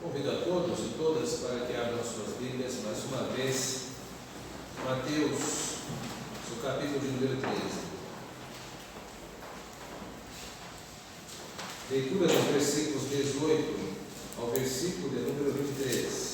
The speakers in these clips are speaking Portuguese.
Convido a todos e todas para que abram suas Bíblias mais uma vez, Mateus, seu capítulo de número 13. Leitura dos versículos 18 ao versículo de número 23.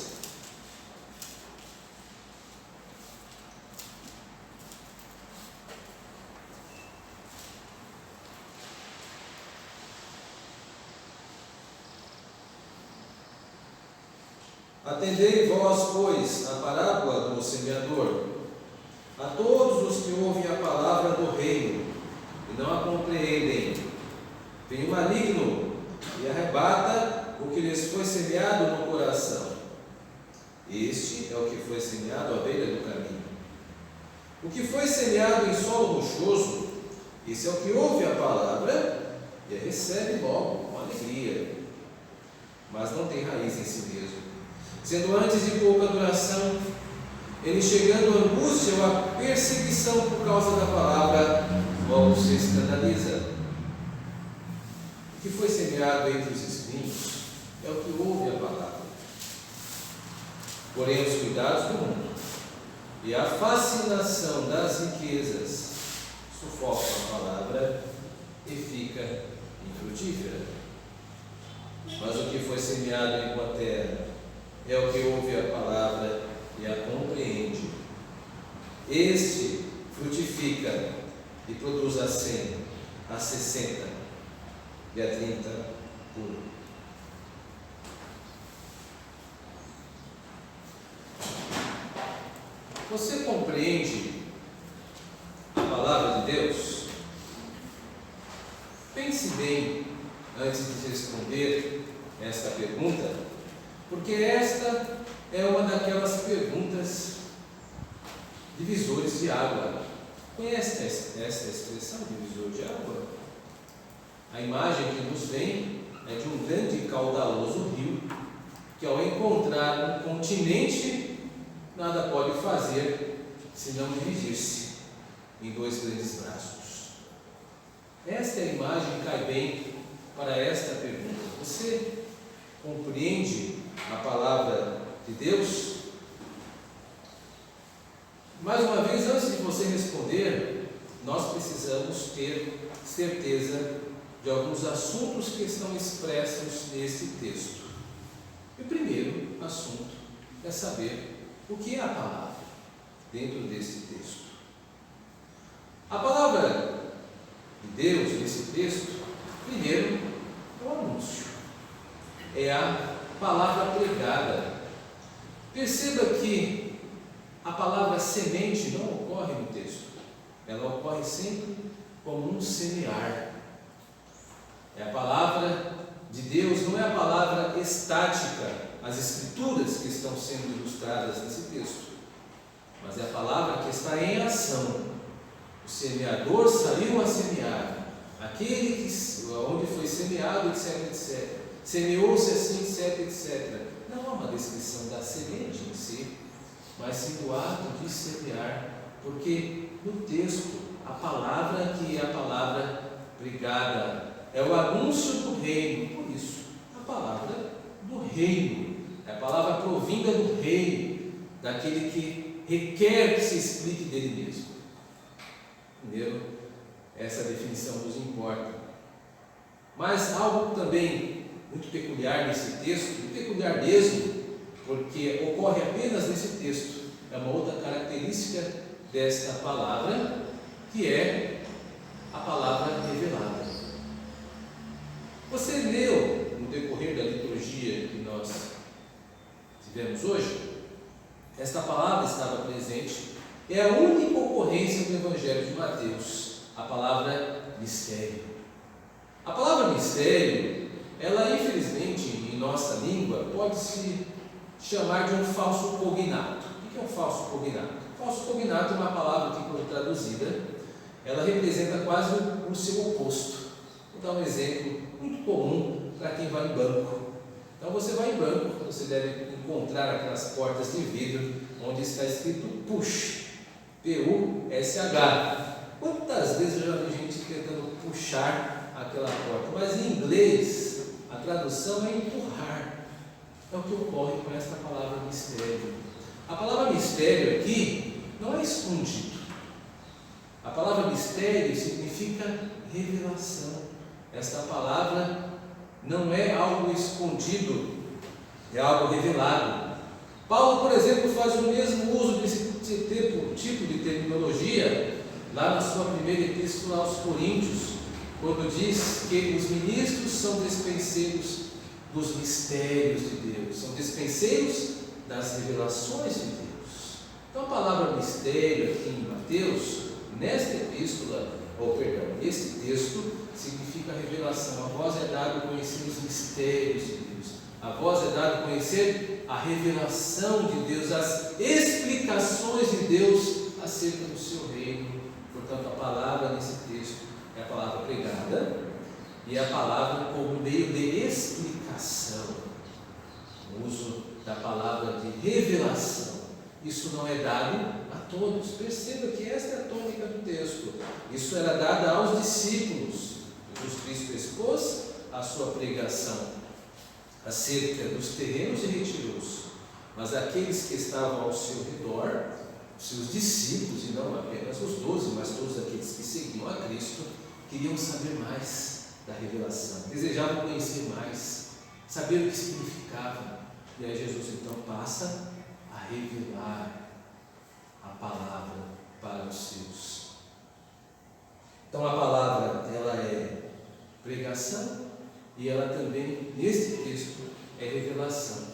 Atendei vós, pois, a parábola do semeador, a todos os que ouvem a palavra do reino e não a compreendem. Vem o maligno e arrebata o que lhes foi semeado no coração. Este é o que foi semeado à beira do caminho. O que foi semeado em solo rochoso, esse é o que ouve a palavra e a recebe logo com alegria, mas não tem raiz em si mesmo, sendo antes de pouca duração, ele chegando à angústia ou à perseguição por causa da palavra, logo se escandaliza. O que foi semeado entre os espinhos é o que ouve a palavra. Porém, os cuidados do mundo e a fascinação das riquezas sufocam a palavra e fica infrutífera. Mas o que foi semeado em boa terra é o que ouve a palavra e a compreende. Este frutifica e produz a 100, a 60 e a 30 por um. Você compreende a palavra de Deus? Pense bem antes de responder esta pergunta, porque esta é uma daquelas perguntas divisores de água. Conhece esta expressão, divisor de água? A imagem que nos vem é de um grande e caudaloso rio, que ao encontrar um continente, nada pode fazer senão dividir-se em dois grandes braços. Esta imagem cai bem para esta pergunta. Você compreende a palavra de Deus? Mais uma vez, antes de você responder, nós precisamos ter certeza de alguns assuntos que estão expressos nesse texto. E o primeiro assunto é saber o que é a palavra dentro desse texto. A palavra de Deus nesse texto, primeiro, é o anúncio, é a palavra pregada. Perceba que a palavra semente não ocorre no texto, ela ocorre sempre como um semear. É a palavra de Deus, não é a palavra estática, as escrituras que estão sendo ilustradas nesse texto, mas é a palavra que está em ação. O semeador saiu a semear, aquele que, onde foi semeado, etc, etc. Semeou-se assim, etc, etc. Não há uma descrição da semente em si, mas sim do ato de semear, porque no texto a palavra que é a palavra pregada é o anúncio do reino. Por isso, a palavra do reino é a palavra provinda do reino, daquele que requer que se explique dele mesmo. Primeiro, essa definição nos importa. Mas algo também muito peculiar nesse texto, muito peculiar mesmo, porque ocorre apenas nesse texto, é uma outra característica desta palavra, que é a palavra revelada. Você leu no decorrer da liturgia que nós tivemos hoje? Esta palavra estava presente, é a única ocorrência do Evangelho de Mateus, a palavra mistério. A palavra mistério, ela infelizmente em nossa língua pode se chamar de um falso cognato. O que é um falso cognato? Falso cognato é uma palavra que, quando traduzida, ela representa quase o seu oposto. Vou dar um exemplo muito comum para quem vai em banco. Então você vai em banco, você deve encontrar aquelas portas de vidro onde está escrito push, P-U-S-H. Quantas vezes eu já vi gente tentando puxar aquela porta? Mas em inglês a tradução é empurrar. É o que ocorre com esta palavra mistério. A palavra mistério aqui não é escondido. A palavra mistério significa revelação. Esta palavra não é algo escondido, é algo revelado. Paulo, por exemplo, faz o mesmo uso desse tipo de terminologia lá na sua primeira epístola aos Coríntios, quando diz que os ministros são despenseiros dos mistérios de Deus, são despenseiros das revelações de Deus. Então a palavra mistério aqui em Mateus, nesta epístola, esse texto significa revelação. A vós é dado conhecer os mistérios de Deus, a vós é dado conhecer a revelação de Deus, as explicações de Deus acerca do seu reino. Portanto, a palavra nesse texto é a palavra pregada e a palavra como meio de explicação, o uso da palavra de revelação. Isso não é dado a todos. Perceba que esta é a tônica do texto. Isso era dado aos discípulos. Jesus Cristo expôs a sua pregação acerca dos terrenos e retiros, mas aqueles que estavam ao seu redor, seus discípulos, e não apenas os 12, mas todos aqueles que seguiam a Cristo, queriam saber mais da revelação, desejavam conhecer mais, saber o que significava. E aí Jesus então passa a revelar a palavra para os seus. Então a palavra, ela é pregação e ela também, neste texto, é revelação.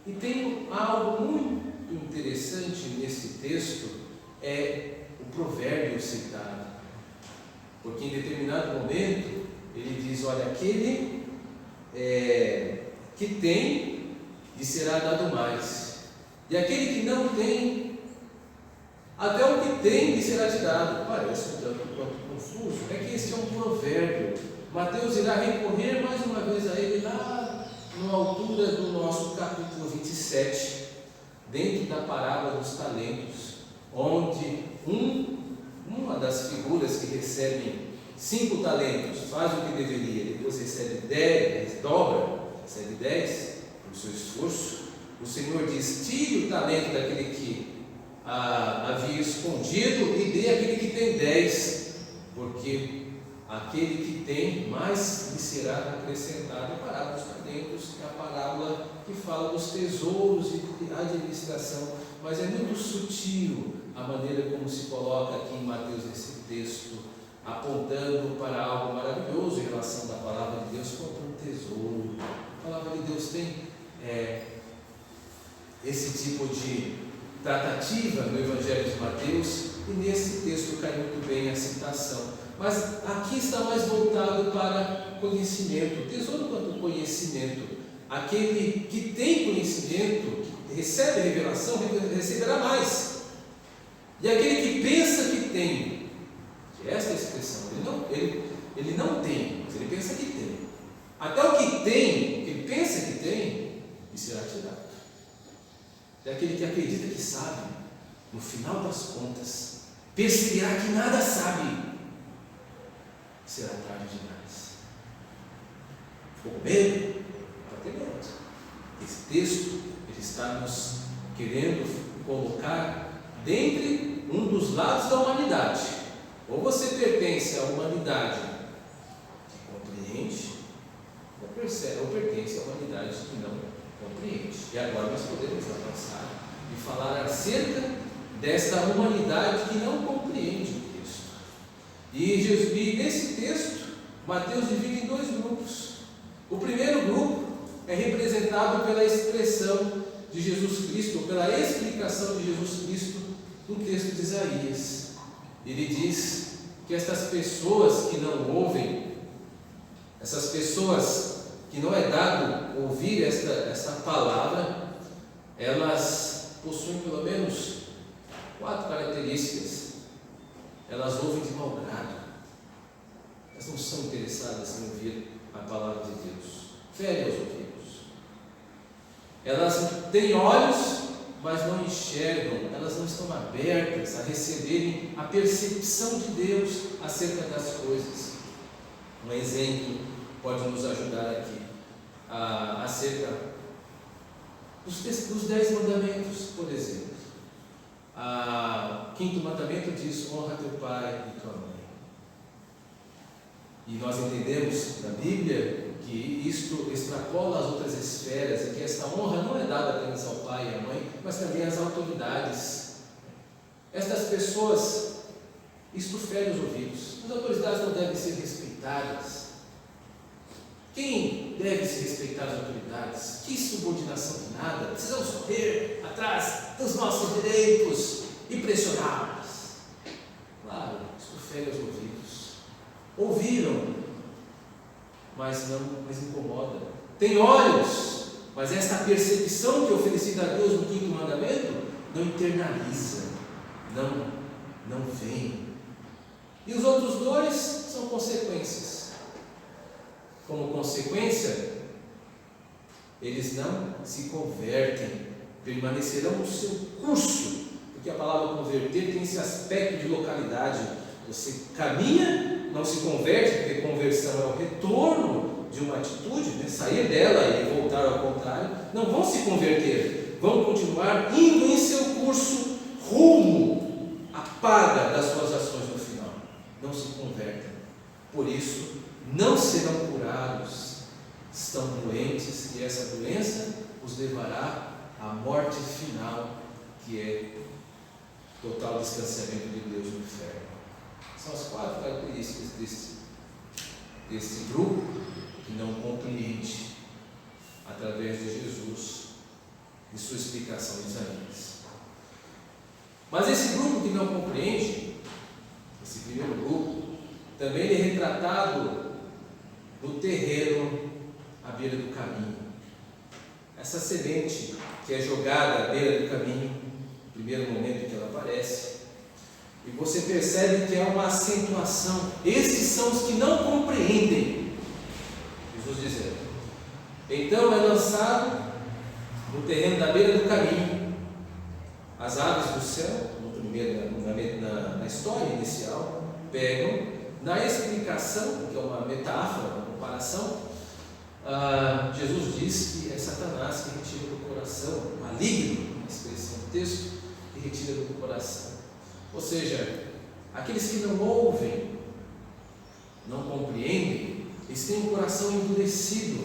E tem algo muito interessante nesse texto, é o provérbio citado. Porque em determinado momento, ele diz, olha, aquele que tem, lhe será dado mais. E aquele que não tem, até o que tem lhe será tirado. Parece um tanto quanto confuso. É que esse é um provérbio. Mateus irá recorrer mais uma vez a ele lá na altura do nosso capítulo 27, dentro da parábola dos talentos, onde uma das figuras que recebem 5 talentos faz o que deveria, depois recebe 10, dobra, recebe 10 por seu esforço. O Senhor diz, tire o talento daquele que havia escondido e dê àquele que tem 10, porque aquele que tem, mais lhe será acrescentado. A parábola dos talentos é a parábola que fala dos tesouros e de administração, mas é muito sutil a maneira como se coloca aqui em Mateus esse texto, apontando para algo maravilhoso em relação da palavra de Deus como um tesouro. A palavra de Deus tem esse tipo de tratativa no Evangelho de Mateus, e nesse texto cai muito bem a citação. Mas aqui está mais voltado para conhecimento, tesouro quanto conhecimento. Aquele que tem conhecimento, que recebe a revelação, receberá mais. E aquele que pensa que tem, que é esta expressão, ele não tem, mas ele pensa que tem. Até o que tem, que ele pensa que tem, lhe será tirado. É aquele que acredita que sabe, no final das contas, perceberá que nada sabe. Será tarde demais. Ficou com medo? Para ter medo. Esse texto, ele está nos querendo colocar dentre um dos lados da humanidade. Ou você pertence à humanidade que compreende, ou pertence à humanidade que não compreende. E agora nós podemos avançar e falar acerca desta humanidade que não compreende o Cristo. E nesse texto, Mateus divide em 2 grupos. O primeiro grupo é representado pela expressão de Jesus Cristo, pela explicação de Jesus Cristo no texto de Isaías. Ele diz que estas pessoas que não ouvem, essas pessoas que não é dado ouvir esta palavra, elas possuem pelo menos 4 características. Elas ouvem de mau grado, elas não são interessadas em ouvir a palavra de Deus, ferem aos ouvidos. Elas têm olhos, mas não enxergam, elas não estão abertas a receberem a percepção de Deus acerca das coisas. Um exemplo pode nos ajudar aqui, acerca dos 10 mandamentos, por exemplo. O 5º mandamento diz: honra teu pai e tua mãe. E nós entendemos na Bíblia que isto extrapola as outras esferas e que esta honra não é dada apenas ao pai e à mãe, mas também às autoridades. Estas pessoas, isto fere os ouvidos. As autoridades não devem ser respeitadas. Quem deve se respeitar as autoridades? Que subordinação de nada. Precisamos correr atrás dos nossos direitos e pressioná-los. Claro, isto fere os ouvidos. Ouviram, mas incomoda. Tem olhos, mas esta percepção que é oferecida a Deus no 5º mandamento não internaliza, não vem. E os outros 2 são consequências. Como consequência, eles não se convertem, permanecerão no seu curso, porque a palavra converter tem esse aspecto de localidade. Você caminha, não se converte, porque conversão é o retorno de uma atitude, né? Sair dela e voltar ao contrário. Não vão se converter, vão continuar indo em seu curso rumo à paga das suas ações no final. Não se convertem. Por isso, não serão curados, estão doentes, e essa doença os levará à morte final, que é total distanciamento de Deus no inferno. São as 4 características desse grupo que não compreende, através de Jesus e sua explicação de Isaías. Mas esse grupo que não compreende, esse primeiro grupo, também é retratado no terreno à beira do caminho. Essa semente que é jogada à beira do caminho, no primeiro momento que ela aparece, e você percebe que há uma acentuação. Esses são os que não compreendem. Jesus dizendo: então é lançado no terreno da beira do caminho. As aves do céu, na história inicial, pegam. Na explicação, que é uma metáfora, uma comparação, Jesus diz que é Satanás que retira do coração, maligno, uma expressão do texto, que retira do coração. Ou seja, aqueles que não ouvem, não compreendem, eles têm um coração endurecido,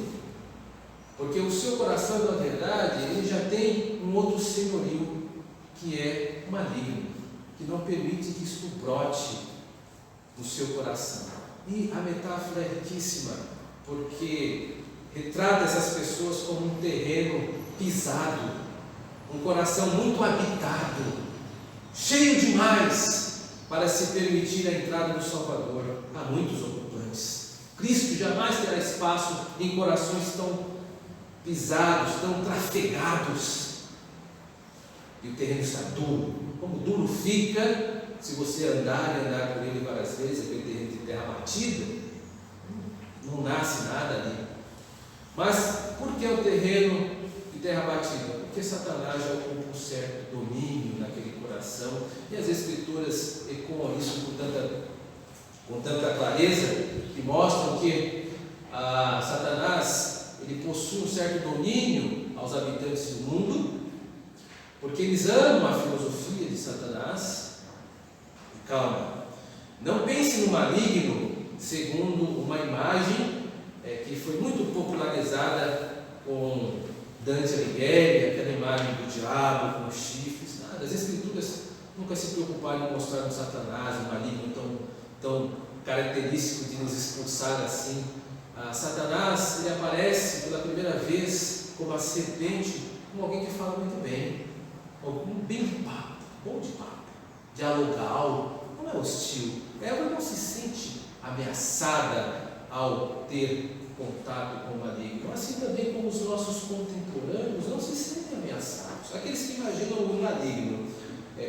porque o seu coração, na verdade, ele já tem um outro senhorio, que é maligno, que não permite que isto brote no seu coração. E a metáfora é riquíssima, porque retrata essas pessoas como um terreno pisado, um coração muito habitado, cheio demais para se permitir a entrada do Salvador. Há muitos ocupantes. Cristo jamais terá espaço em corações tão pisados, tão trafegados. E o terreno está duro. Como duro fica se você andar e andar por ele várias vezes, aquele terreno de terra batida, não nasce nada ali. Mas por que o terreno de terra batida? Porque Satanás já ocupa um certo domínio naquele coração, e as Escrituras ecoam isso com tanta clareza, que mostram que Satanás ele possui um certo domínio aos habitantes do mundo, porque eles amam a filosofia de Satanás. Calma, não pense no maligno segundo uma imagem que foi muito popularizada com Dante Alighieri, aquela imagem do diabo com os chifres. Nada. As Escrituras nunca se preocuparam em mostrar um Satanás, um maligno tão característico de nos expulsar assim. Satanás ele aparece pela primeira vez como a serpente, como alguém que fala muito bem, algum bem de papo, bom de papo, dialogar algo, não é hostil. Ela não se sente ameaçada ao ter contato com o maligno, assim também como os nossos contemporâneos não se sentem ameaçados. Aqueles que imaginam o maligno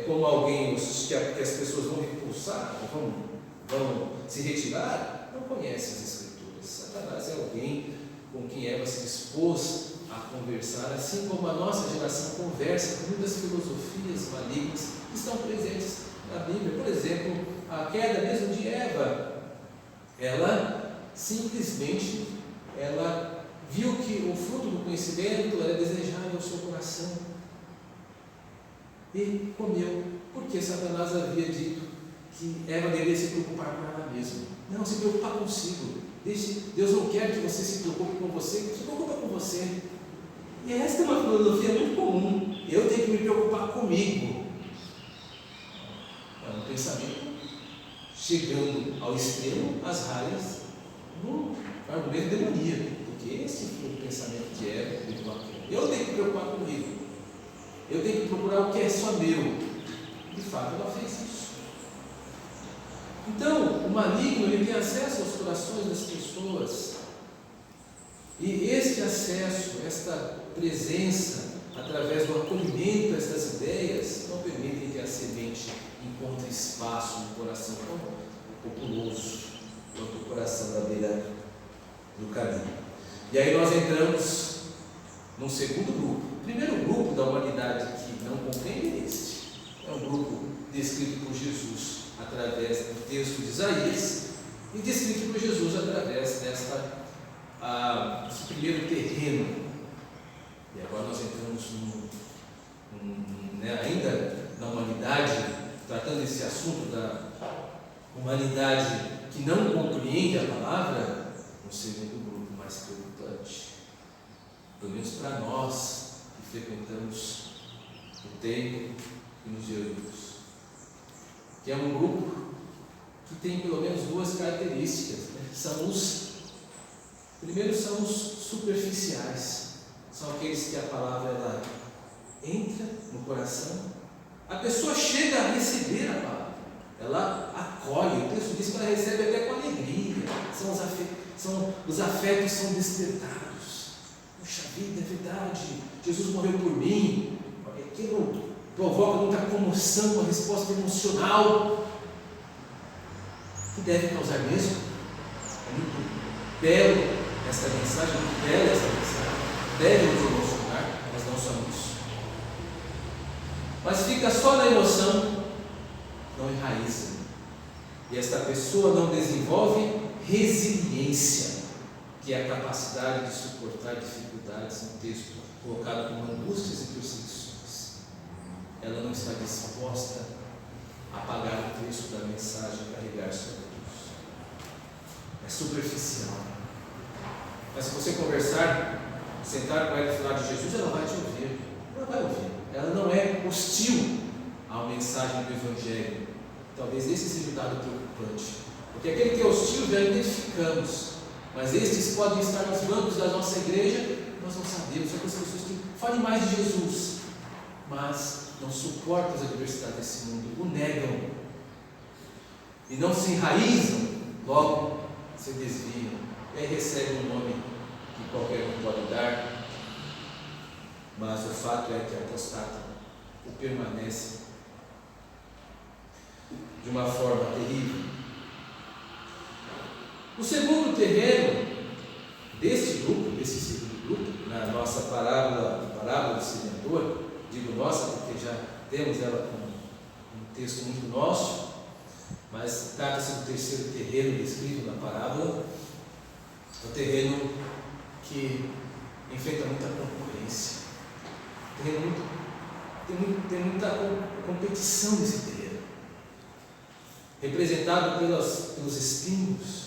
como alguém que as pessoas vão repulsar, vão se retirar, não conhecem as Escrituras. Satanás é alguém com quem Eva se dispôs a conversar, assim como a nossa geração conversa com muitas filosofias malignas que estão presentes na Bíblia. Por exemplo, a queda mesmo de Eva, ela simplesmente viu que o fruto do conhecimento era desejável ao seu coração e comeu, porque Satanás havia dito que Eva deveria se preocupar com ela mesma. Não, se preocupar consigo. Deus não quer que você se preocupe com você, se preocupa com você. E esta é uma filosofia muito comum. Eu tenho que me preocupar comigo. É um pensamento chegando ao extremo, às raias, no argumento demoníaco. Porque esse foi o pensamento de Eva. Eu tenho que me preocupar comigo. Eu tenho que procurar o que é só meu. De fato, ela fez isso. Então, o maligno ele tem acesso aos corações das pessoas. E este acesso, esta presença, através do acolhimento a estas ideias, não permitem que a semente encontre espaço no coração tão populoso quanto o coração da beira do caminho. E aí nós entramos num segundo grupo. O primeiro grupo da humanidade que não compreende é este. É um grupo descrito por Jesus através do texto de Isaías e descrito por Jesus através desse primeiro terreno. E agora nós entramos ainda na humanidade, tratando esse assunto da humanidade que não compreende a palavra, um segundo grupo mais preocupante, pelo menos para nós que frequentamos o templo e nos reunimos, que é um grupo que tem pelo menos duas características, Primeiro são os superficiais, são aqueles que a palavra ela entra no coração, a pessoa chega a receber a palavra, ela acolhe, o texto diz que ela recebe até com alegria, os afetos são despertados. Puxa vida, é verdade, Jesus morreu por mim, aquilo provoca muita comoção, uma resposta emocional, que deve causar mesmo. É muito belo essa mensagem, muito bela essa mensagem, deve nos emocionar, mas não só nisso. Mas fica só na emoção, não enraiza. E esta pessoa não desenvolve resiliência, que é a capacidade de suportar dificuldades, no texto colocado como angústias e perseguições. Ela não está disposta a pagar o preço da mensagem e carregar sobre Deus. É superficial. Mas se você conversar, sentar com ela e falar de Jesus, ela vai te ouvir. Ela vai ouvir. Ela não é hostil à mensagem do Evangelho. Talvez esse seja o dado preocupante. Porque aquele que é hostil já identificamos. Mas estes podem estar nos bancos da nossa igreja, nós não sabemos. São aquelas pessoas que falam mais de Jesus, mas não suportam as adversidades desse mundo, o negam e não se enraizam, logo se desviam, e aí recebem um nome que qualquer um pode dar, mas o fato é que apostatam ou permanecem de uma forma terrível. O segundo terreno desse segundo grupo, na nossa parábola do semeador, digo nossa porque já temos ela como um texto muito nosso, mas trata-se do terceiro terreno descrito na parábola, o terreno que enfrenta muita concorrência, tem muita competição nesse terreno, representado pelos espinhos,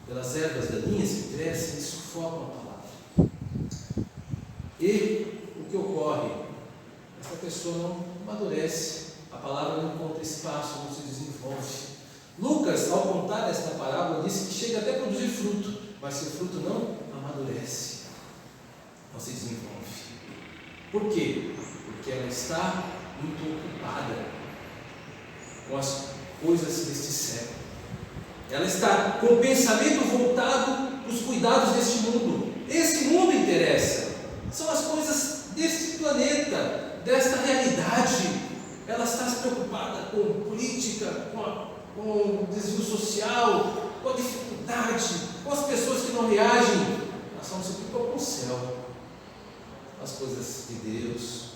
pelas ervas daninhas que crescem e sufocam a palavra. E o que ocorre? Essa pessoa não amadurece, a palavra não encontra espaço, não se desenvolve. Lucas, ao contar esta parábola, disse que chega até a produzir fruto, mas se o fruto não amadurece, não se desenvolve. Por quê? Porque ela está muito ocupada com as coisas deste século. Ela está com o pensamento voltado para os cuidados deste mundo. Esse mundo interessa. São as coisas deste planeta, desta realidade. Ela está se preocupada com política, com o desvio social, com a dificuldade, com as pessoas que não reagem. Ela só não se preocupa com o céu, com as coisas de Deus,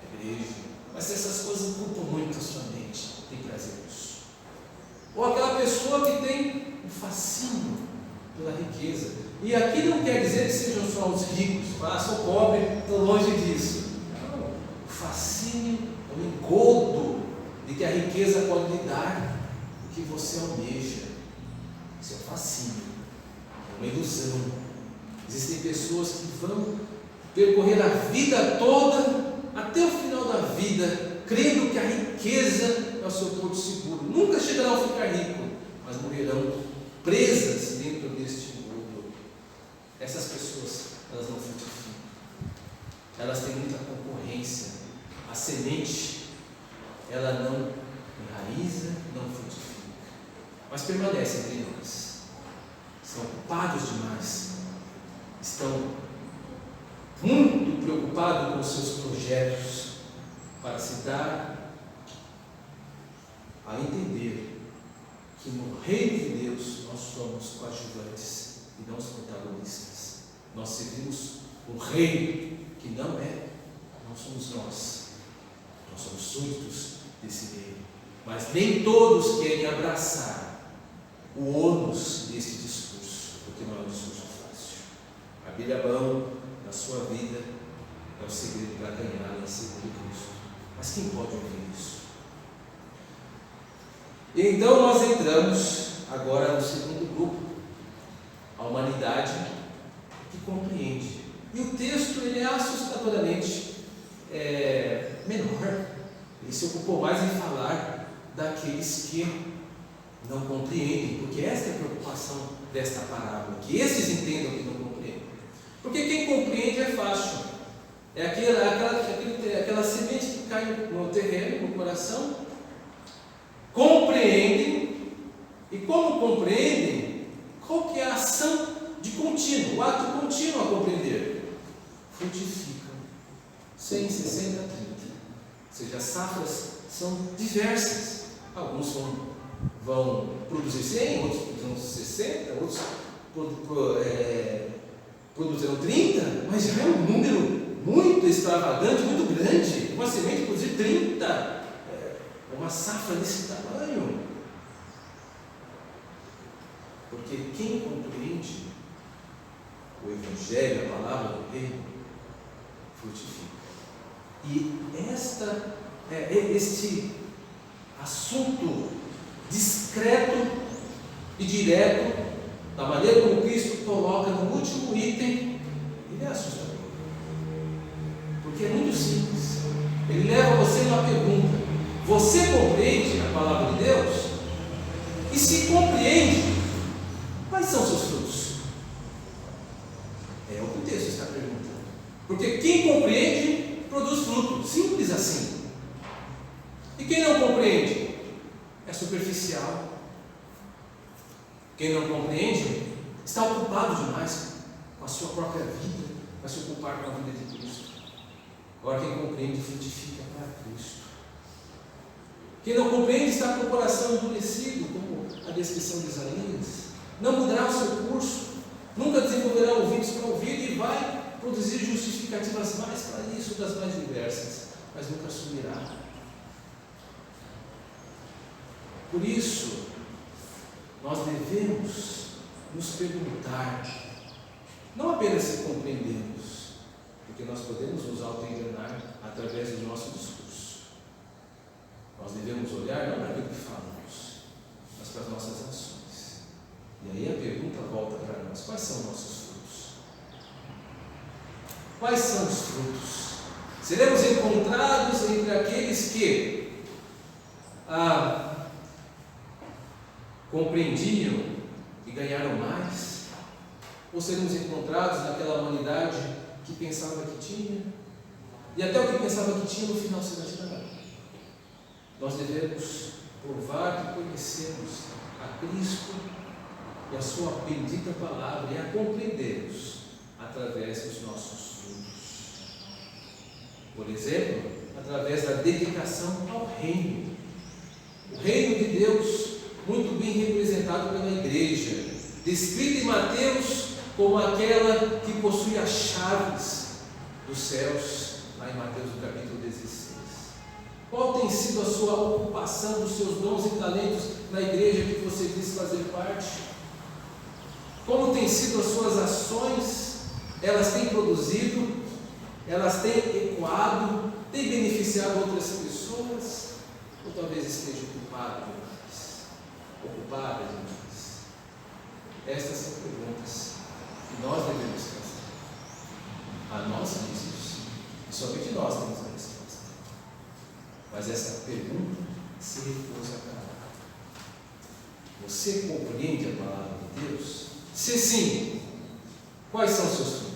a igreja. Mas essas coisas ocupam muito a sua mente, tem prazer nisso. Ou aquela pessoa que tem um fascínio pela riqueza. E aqui não quer dizer que sejam só os ricos, sou pobre, estou longe disso. Não, o fascínio, o engodo de que a riqueza pode lhe dar o que você almeja. Isso é um fascínio, é uma ilusão. Existem pessoas que vão percorrer a vida toda, até o final da vida, crendo que a riqueza é o seu porto seguro. Nunca chegarão a ficar ricos, mas morrerão presas dentro deste mundo. Essas pessoas, elas não frutificam. Elas têm muita concorrência. A semente, ela não enraiza, não frutifica, mas permanece entre nós. Estão ocupados demais. Estão muito preocupados com os seus projetos para se dar a entender que no reino de Deus nós somos coadjuvantes e não os protagonistas. Nós servimos um rei que não somos nós. Nós somos súditos desse reino. Mas nem todos querem abraçar o ônus desse discurso, porque não é um discurso fácil. Abrir a mão na sua vida é o segredo para ganhar em segundo Cristo. Mas quem pode ouvir isso? E então nós entramos agora no segundo grupo, a humanidade que compreende. E o texto ele é assustadoramente menor. Ele se ocupou mais em falar daqueles que não compreendem, porque esta é a preocupação desta parábola, que esses entendam que não compreendem. Porque quem compreende é fácil. É aquela semente que cai no terreno, no coração, compreendem, e como compreendem, qual que é a ação de contínuo, o ato contínuo a compreender? Frutificam 100, 60, 30. Ou seja, as safras são diversas. Alguns vão produzir 100, outros produzirão 60, outros produzirão 30, mas já é um número muito extravagante, muito grande. Uma semente produzir 30, uma safra desse tamanho. Porque quem compreende o Evangelho, a palavra do reino, frutifica. E este assunto discreto e direto, da maneira como Cristo coloca no último item, ele é assustador. Porque é muito simples. Ele leva você a uma pergunta: você compreende a palavra de Deus? E se compreende, quais são seus frutos? É o que o texto está perguntando. Porque quem compreende, produz fruto. Simples assim. E quem não compreende, é superficial. Quem não compreende, está ocupado demais com a sua própria vida, vai se ocupar com a vida de Cristo. Agora quem compreende, frutifica para Cristo. Quem não compreende está com o coração endurecido, como a descrição de Isaías. Não mudará o seu curso, nunca desenvolverá ouvidos para ouvir e vai produzir justificativas mais para isso, das mais diversas, mas nunca assumirá. Por isso, nós devemos nos perguntar, não apenas se compreendemos, porque nós podemos nos auto-enganar através do nosso discurso. Nós devemos olhar não para aquilo que falamos, mas para as nossas ações. E aí a pergunta volta para nós: quais são nossos frutos? Quais são os frutos? Seremos encontrados entre aqueles que compreendiam e ganharam mais? Ou seremos encontrados naquela humanidade que pensava que tinha, e até o que pensava que tinha no final será tirado? Nós devemos provar que conhecemos a Cristo e a sua bendita palavra, e a compreendemos através dos nossos frutos. Por exemplo, através da dedicação ao reino. O reino de Deus, muito bem representado pela igreja, descrita em Mateus como aquela que possui as chaves dos céus, lá em Mateus no capítulo 16. Qual tem sido a sua ocupação dos seus dons e talentos na igreja que você diz fazer parte? Como têm sido as suas ações? Elas têm produzido? Elas têm ecoado? Têm beneficiado outras pessoas? Ou talvez esteja ocupado demais? Ocupada demais? Estas são perguntas que nós devemos fazer. A nós mesmos. E somente nós temos a resposta. Mas essa pergunta se recusa a calar. Você compreende a palavra de Deus? Se sim, quais são seus frutos?